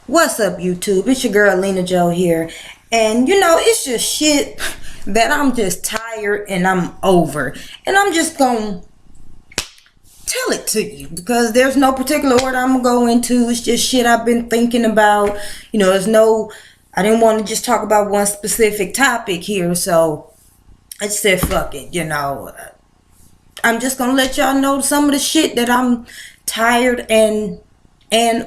What's up, YouTube? It's your girl Lena Joe here, and it's just shit that I'm just tired and I'm over, and I'm just gonna tell it to you because there's no particular order I'm gonna go into. It's just shit I've been thinking about. I didn't want to just talk about one specific topic here, so I just said fuck it. I'm just gonna let y'all know some of the shit that I'm tired and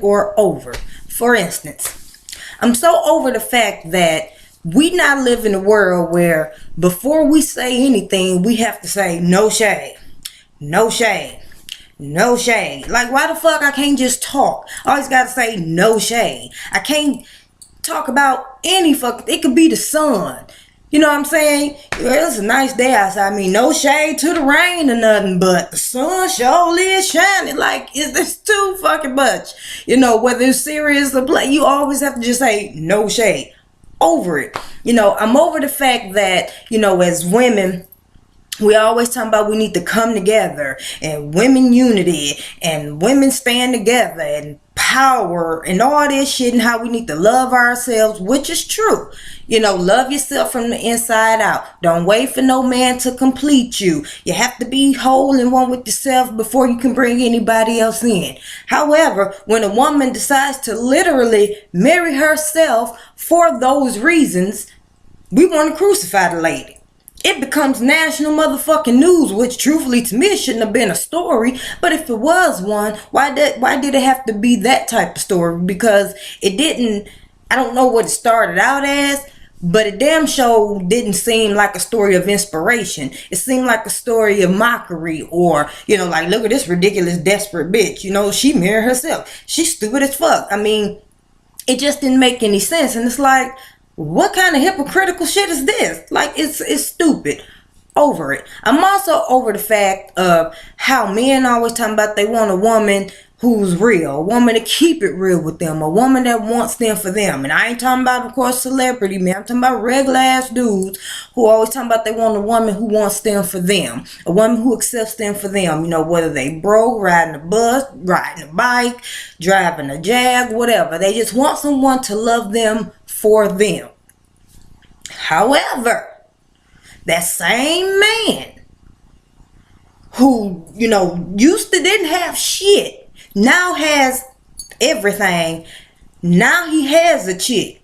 or over. For instance, I'm so over the fact that we now live in a world where before we say anything, we have to say no shade, no shade, no shade. Like, why the fuck I can't just talk? I always gotta say no shade. I can't talk about any fuck. It could be the sun. You know what I'm saying? It's a nice day outside. I mean, no shade to the rain or nothing, but the sun surely is shining. Like, it's too fucking much. Whether it's serious or play, you always have to just say no shade. Over it. I'm over the fact that, as women, we always talking about we need to come together and women unity and women stand together and power and all this shit and how we need to love ourselves, which is true. Love yourself from the inside out. Don't wait for no man to complete you. You have to be whole and one with yourself before you can bring anybody else in. However, when a woman decides to literally marry herself for those reasons, we want to crucify the lady. It becomes national motherfucking news, which truthfully to me it shouldn't have been a story. But if it was one, why did it have to be that type of story? Because it didn't, I don't know what it started out as, but it damn sure didn't seem like a story of inspiration. It seemed like a story of mockery, or, like, look at this ridiculous, desperate bitch. She married herself. She's stupid as fuck. I mean, it just didn't make any sense. And it's like, what kind of hypocritical shit is this? Like, it's stupid. Over it. I'm also over the fact of how men always talking about they want a woman who's real, a woman to keep it real with them, a woman that wants them for them. And I ain't talking about, of course, celebrity men. I'm talking about regular ass dudes who always talking about they want a woman who wants them for them, a woman who accepts them for them. Whether they broke, riding a bus, riding a bike, driving a Jag, whatever. They just want someone to love them for them. However, that same man who, used to didn't have shit, now has everything. Now he has a chick.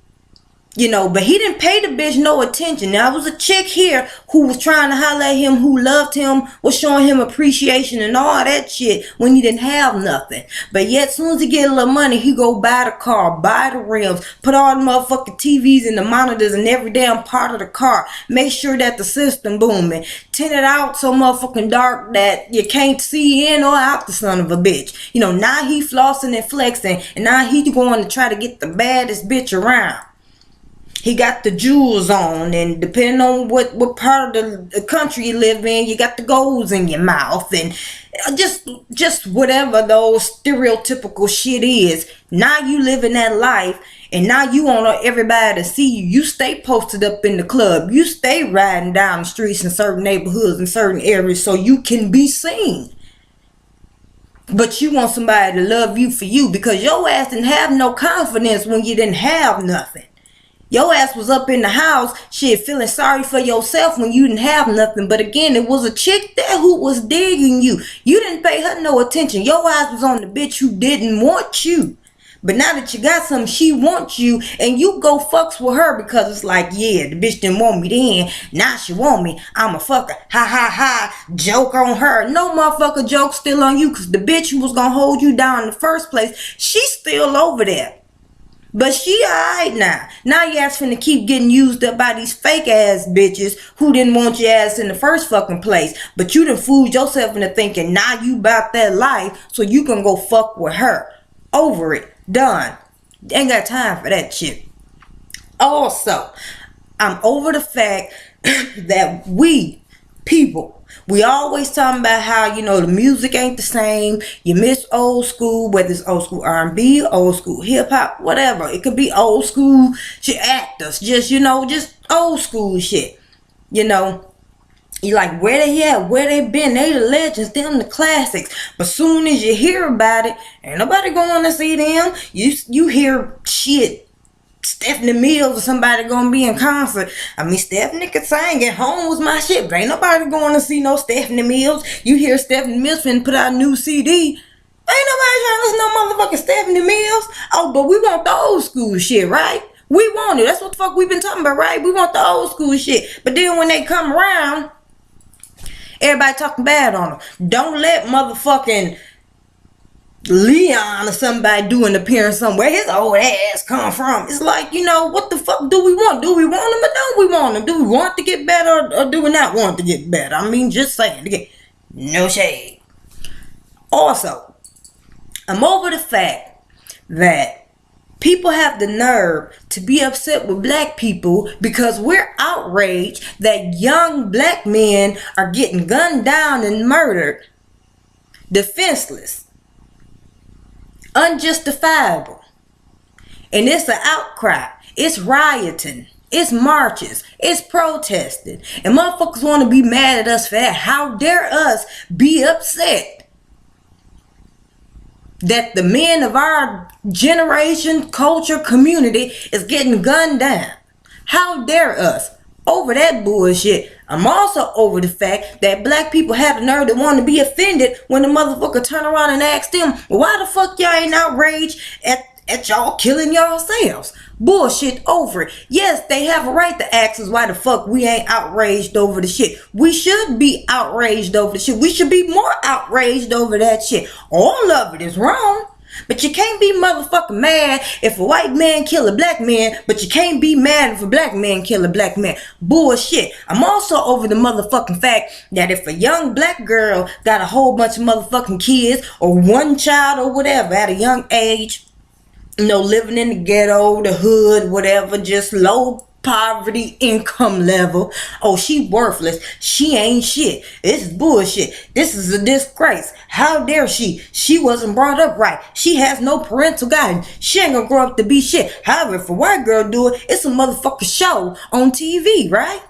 But he didn't pay the bitch no attention. Now, there was a chick here who was trying to holler at him, who loved him, was showing him appreciation and all that shit when he didn't have nothing. But yet, as soon as he get a little money, he go buy the car, buy the rims, put all the motherfucking TVs and the monitors in every damn part of the car. Make sure that the system booming. Tint it out so motherfucking dark that you can't see in or out the son of a bitch. Now he flossing and flexing, and now he going to try to get the baddest bitch around. He got the jewels on, and depending on what part of the country you live in, you got the golds in your mouth, and just whatever those stereotypical shit is. Now you living that life, and now you want everybody to see you. You stay posted up in the club. You stay riding down the streets in certain neighborhoods in certain areas so you can be seen. But you want somebody to love you for you because your ass didn't have no confidence when you didn't have nothing. Your ass was up in the house, shit, feeling sorry for yourself when you didn't have nothing. But again, it was a chick there who was digging you. You didn't pay her no attention. Your ass was on the bitch who didn't want you. But now that you got something, she wants you, and you go fucks with her because it's like, yeah, the bitch didn't want me then. Now she want me. I'm a fucker. Ha ha ha. Joke on her. No motherfucker joke still on you because the bitch who was going to hold you down in the first place, she's still over there. But she alright now. Now your ass finna keep getting used up by these fake ass bitches who didn't want your ass in the first fucking place. But you done fooled yourself into thinking now you about that life so you can go fuck with her. Over it. Done. Ain't got time for that shit. Also, I'm over the fact that we people, we always talking about how, the music ain't the same. You miss old school, whether it's old school R&B, old school hip hop, whatever. It could be old school shit, actors, just old school shit. You like, where they at? Where they been? They the legends, them the classics. But soon as you hear about it, ain't nobody going to see them. You hear shit. Stephanie Mills or somebody gonna be in concert. I mean, Stephanie could sing. At Home was my shit, but ain't nobody going to see no Stephanie Mills. You hear Stephanie Mills finna put out a new CD. Ain't nobody trying to listen to no motherfucking Stephanie Mills. Oh, but we want the old school shit, right? We want it. That's what the fuck we been talking about, right? We want the old school shit. But then when they come around, everybody talking bad on them. Don't let motherfucking Leon or somebody do an appearance somewhere. His old ass come from. It's like, what the fuck do we want? Do we want him or don't we want him? Do we want to get better or do we not want to get better? I mean, just saying. Again, no shade. Also, I'm over the fact that people have the nerve to be upset with black people because we're outraged that young black men are getting gunned down and murdered defenseless. Unjustifiable. And it's an outcry. It's rioting. It's marches. It's protesting. And motherfuckers want to be mad at us for that. How dare us be upset that the men of our generation, culture, community is getting gunned down? How dare us? Over that bullshit. I'm also over the fact that black people have the nerve to want to be offended when the motherfucker turn around and ask them, why the fuck y'all ain't outraged at y'all killing yourselves? Bullshit over it. Yes, they have a right to ask us why the fuck we ain't outraged over the shit. We should be outraged over the shit. We should be more outraged over that shit. All of it is wrong. But you can't be motherfucking mad if a white man kill a black man, but you can't be mad if a black man kill a black man. Bullshit. I'm also over the motherfucking fact that if a young black girl got a whole bunch of motherfucking kids or one child or whatever at a young age, living in the ghetto, the hood, whatever, just low poverty income level. Oh, she worthless. She ain't shit. This is bullshit. This is a disgrace. How dare she? She wasn't brought up right. She has no parental guidance. She ain't gonna grow up to be shit. However, if a white girl do it, it's a motherfucking show on TV, right?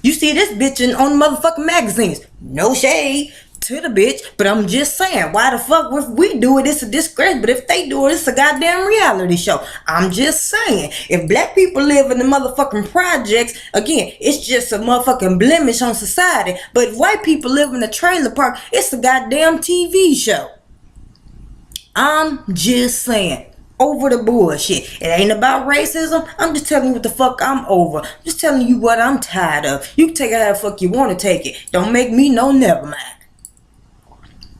You see this bitch on motherfucking magazines. No shade to the bitch, but I'm just saying, why the fuck if we do it, it's a disgrace, but if they do it, it's a goddamn reality show. I'm just saying, if black people live in the motherfucking projects, again, it's just a motherfucking blemish on society, but if white people live in a trailer park, it's a goddamn TV show. I'm just saying. Over the bullshit. It ain't about racism. I'm just telling you what the fuck I'm over. I'm just telling you what I'm tired of. You can take it how the fuck you want to take it. Don't make me no never mind.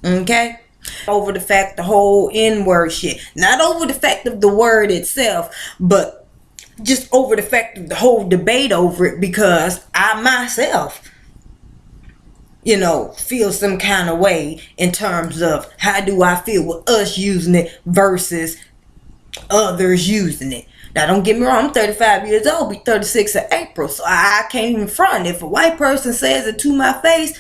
Okay? Over the fact the whole N-word shit. Not over the fact of the word itself, but just over the fact of the whole debate over it, because I myself, feel some kind of way in terms of how do I feel with us using it versus others using it. Now don't get me wrong, I'm 35 years old, be 36 in April, so I can't even front. If a white person says it to my face,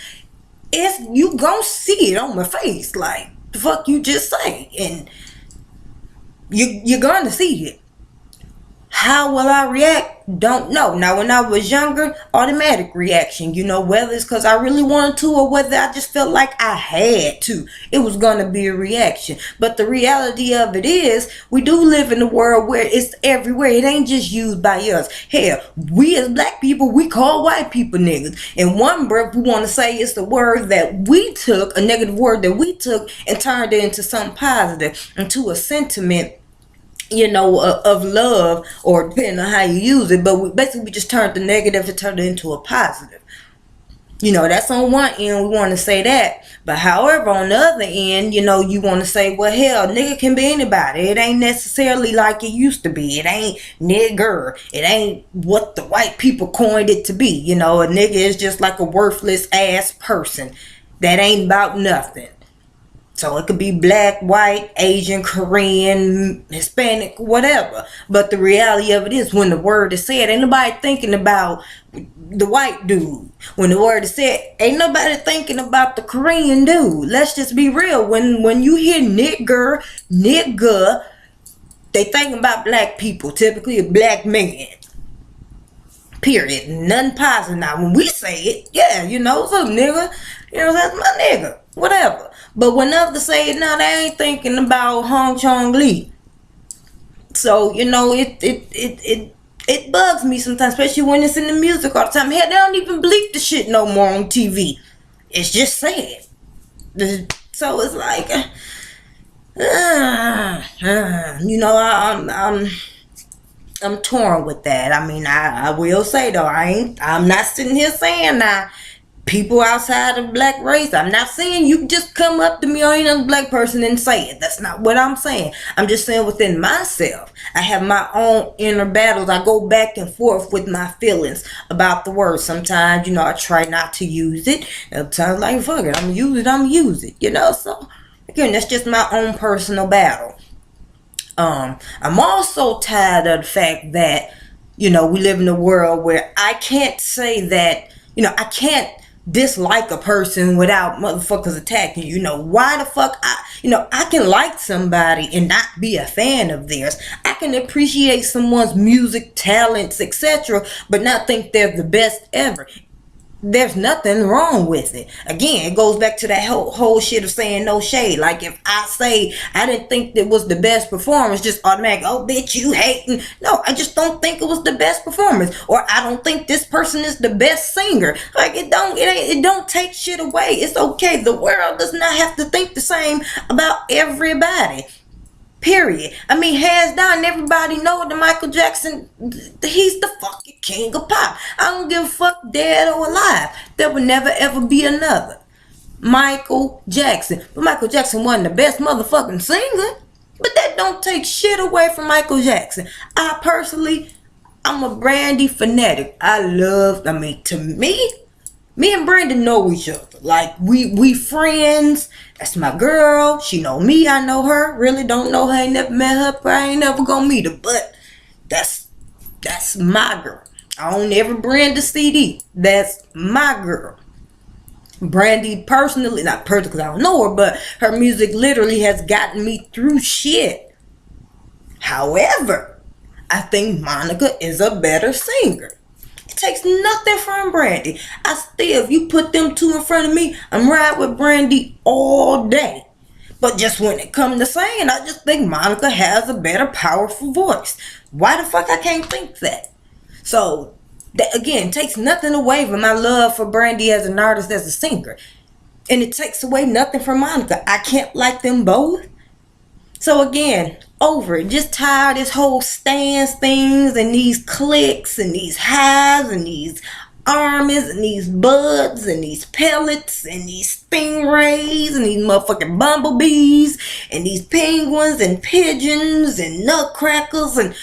you gon' see it on my face, like the fuck you just say, and you're gonna see it. How will I react? Don't know. Now, when I was younger, automatic reaction. Whether it's because I really wanted to or whether I just felt like I had to. It was going to be a reaction. But the reality of it is, we do live in a world where it's everywhere. It ain't just used by us. Hell, we as black people, we call white people niggas. In one breath, we want to say it's the word that we took, a negative word that we took, and turned it into something positive, into a sentiment, of love, or depending on how you use it. But we just turned the negative and turned it into a positive. That's on one end, we want to say that. But however, on the other end, you want to say, well, hell, nigga can be anybody. It ain't necessarily like it used to be. It ain't nigger. It ain't what the white people coined it to be. A nigga is just like a worthless ass person that ain't about nothing. So it could be black, white, Asian, Korean, Hispanic, whatever. But the reality of it is, when the word is said, ain't nobody thinking about the white dude. When the word is said, ain't nobody thinking about the Korean dude. Let's just be real. When you hear nigger, they think about black people, typically a black man. Period. Nothing positive. Now, when we say it, yeah, what's up, nigga? That's my nigga. Whatever. But when others say it, now they ain't thinking about Hong Chong Lee. So, it bugs me sometimes, especially when it's in the music all the time. Hell, they don't even bleep the shit no more on TV. It's just sad. So it's like, I'm torn with that. I mean, I will say though, I'm not sitting here saying now, people outside of black race, I'm not saying you just come up to me or any other black person and say it. That's not what I'm saying. I'm just saying within myself, I have my own inner battles. I go back and forth with my feelings about the word. Sometimes, I try not to use it. Other times, like, fuck it, I'm going to use it, So, again, that's just my own personal battle. I'm also tired of the fact that, we live in a world where I can't say that, I can't dislike a person without motherfuckers attacking you. Why the fuck I can like somebody and not be a fan of theirs. I can appreciate someone's music, talents, etc., but not think they're the best ever. There's nothing wrong with it. Again, it goes back to that whole shit of saying no shade. Like, if I say I didn't think it was the best performance, just automatic, oh bitch, you hating. No, I just don't think it was the best performance, or I don't think this person is the best singer. Like, it don't take shit away. It's okay. The world does not have to think the same about everybody. Period. I mean, hands down, everybody know that Michael Jackson, he's the fucking king of pop. I don't give a fuck, dead or alive. There will never ever be another Michael Jackson. But Michael Jackson wasn't the best motherfucking singer. But that don't take shit away from Michael Jackson. I'm a Brandy fanatic. To me and Brandon know each other. Like, we friends. That's my girl. She know me. I know her. Really don't know her. Ain't never met her. Probably ain't never gonna meet her. But that's my girl. I own every Brandon CD. That's my girl. Brandy personally, not personally because I don't know her, but her music literally has gotten me through shit. However, I think Monica is a better singer. Takes nothing from Brandy. If you put them two in front of me, I'm riding with Brandy all day. But just when it comes to singing, I just think Monica has a better, powerful voice. Why the fuck I can't think that? So, that again, takes nothing away from my love for Brandy as an artist, as a singer. And it takes away nothing from Monica. I can't like them both. So again, over it. Just tired of this whole stance things and these clicks and these highs and these armies and these buds and these pellets and these stingrays and these motherfucking bumblebees and these penguins and pigeons and nutcrackers and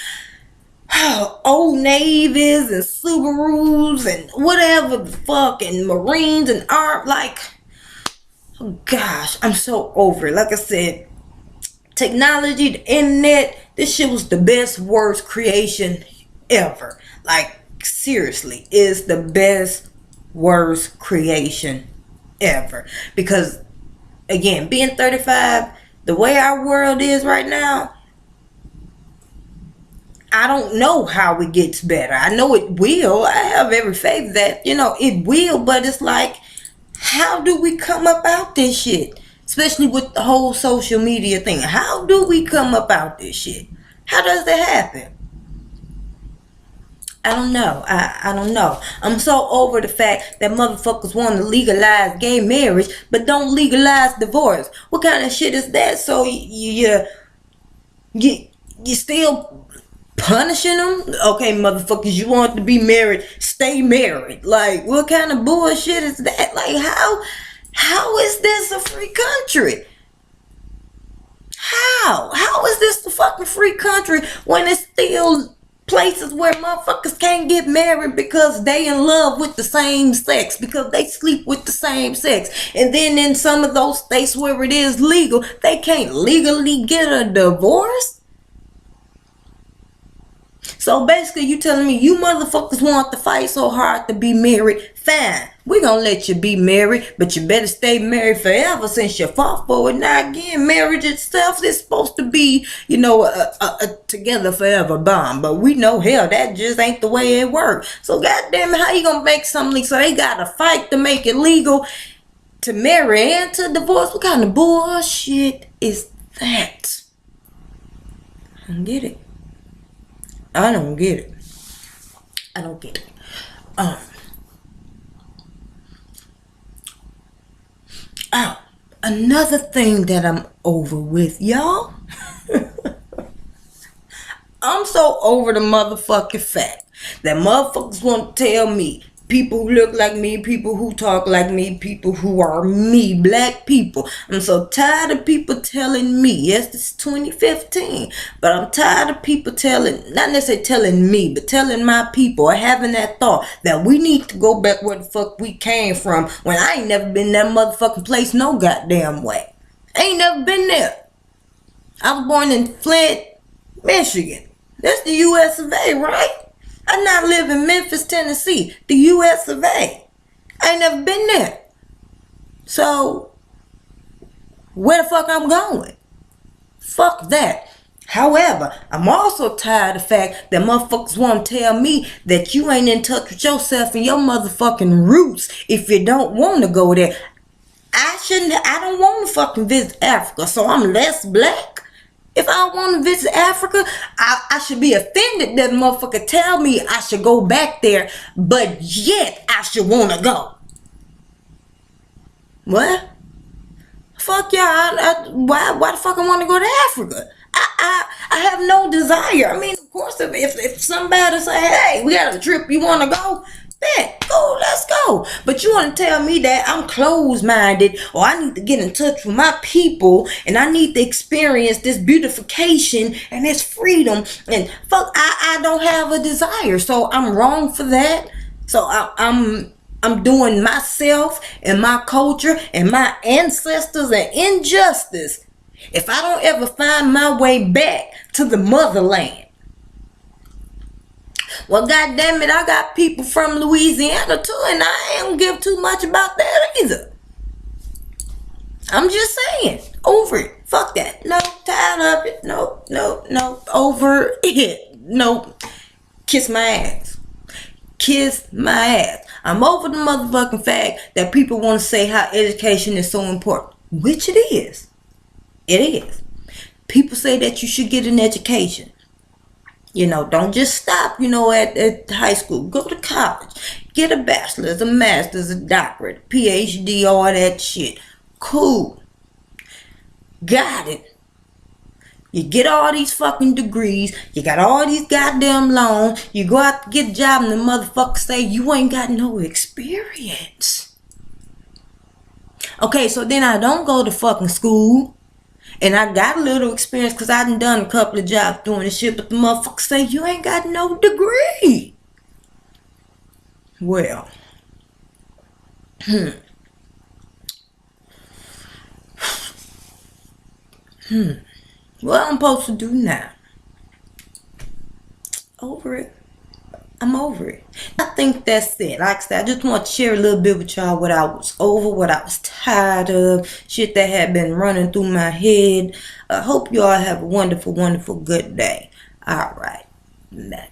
Old Navies and Subarus and whatever the fuck and Marines and art. Like, oh gosh, I'm so over it. Like I said, technology, the internet, this shit was the best, worst creation ever. Like, seriously, is the best, worst creation ever. Because, again, being 35, the way our world is right now, I don't know how it gets better. I know it will. I have every faith that, it will. But it's like, how do we come up out this shit? Especially with the whole social media thing. How do we come up out this shit? How does that happen? I don't know. I don't know. I'm so over the fact that motherfuckers want to legalize gay marriage, but don't legalize divorce. What kind of shit is that? So you still punishing them? Okay, motherfuckers, you want to be married, stay married. Like, what kind of bullshit is that? Like, how is this a free country? How is this the fucking free country when it's still places where motherfuckers can't get married because they in love with the same sex, because they sleep with the same sex? And then in some of those states where it is legal, they can't legally get a divorce? So basically, you telling me you motherfuckers want to fight so hard to be married? Fine, we gonna let you be married, but you better stay married forever since you fought for it. Now again, marriage itself is supposed to be, you know, a together forever bond, but we know hell that just ain't the way it works. So goddamn it, how you gonna make something so they gotta fight to make it legal to marry and to divorce? What kind of bullshit is that? I don't get it. I don't get it. I don't get it. Another thing that I'm over with, y'all. I'm so over the motherfucking fact that motherfuckers want to tell me people who look like me, people who talk like me, people who are me, black people. I'm so tired of people telling me, yes, this is 2015, but I'm tired of people telling, not necessarily telling me, but telling my people or having that thought that we need to go back where the fuck we came from when I ain't never been that motherfucking place no goddamn way. I ain't never been there. I was born in Flint, Michigan. That's the US of A, right? I now live in Memphis, Tennessee, the US of A. I ain't never been there. So, where the fuck I'm going? Fuck that. However, I'm also tired of the fact that motherfuckers want to tell me that you ain't in touch with yourself and your motherfucking roots if you don't want to go there. I don't want to fucking visit Africa, so I'm less black. If I want to visit Africa, I should be offended that motherfucker tell me I should go back there, but yet I should want to go. What? Fuck y'all. Why the fuck I want to go to Africa? I have no desire. I mean, of course, if somebody say, hey, we got a trip, you want to go? Bet, go, let's go. But you want to tell me that I'm closed-minded or I need to get in touch with my people and I need to experience this beautification and this freedom and fuck, I don't have a desire. So I'm wrong for that. So I'm doing myself and my culture and my ancestors an injustice if I don't ever find my way back to the motherland. Well, goddamn it, I got people from Louisiana too, and I ain't gonna give too much about that either. I'm just saying, over it. Fuck that. No, tired of it. No, over it. No, kiss my ass. Kiss my ass. I'm over the motherfucking fact that people want to say how education is so important, which it is. It is. People say that you should get an education. You know, don't just stop, you know, at high school. Go to college. Get a bachelor's, a master's, a doctorate, a PhD, all that shit. Cool. Got it. You get all these fucking degrees. You got all these goddamn loans. You go out to get a job and the motherfucker say you ain't got no experience. Okay, so then I don't go to fucking school. And I got a little experience because I done a couple of jobs doing this shit. But the motherfucker say you ain't got no degree. Well. What I'm supposed to do now? Over it. I'm over it. I think that's it. Like I said, I just want to share a little bit with y'all what I was over, what I was tired of, shit that had been running through my head. I hope you all have a wonderful, wonderful good day. All right. Bye.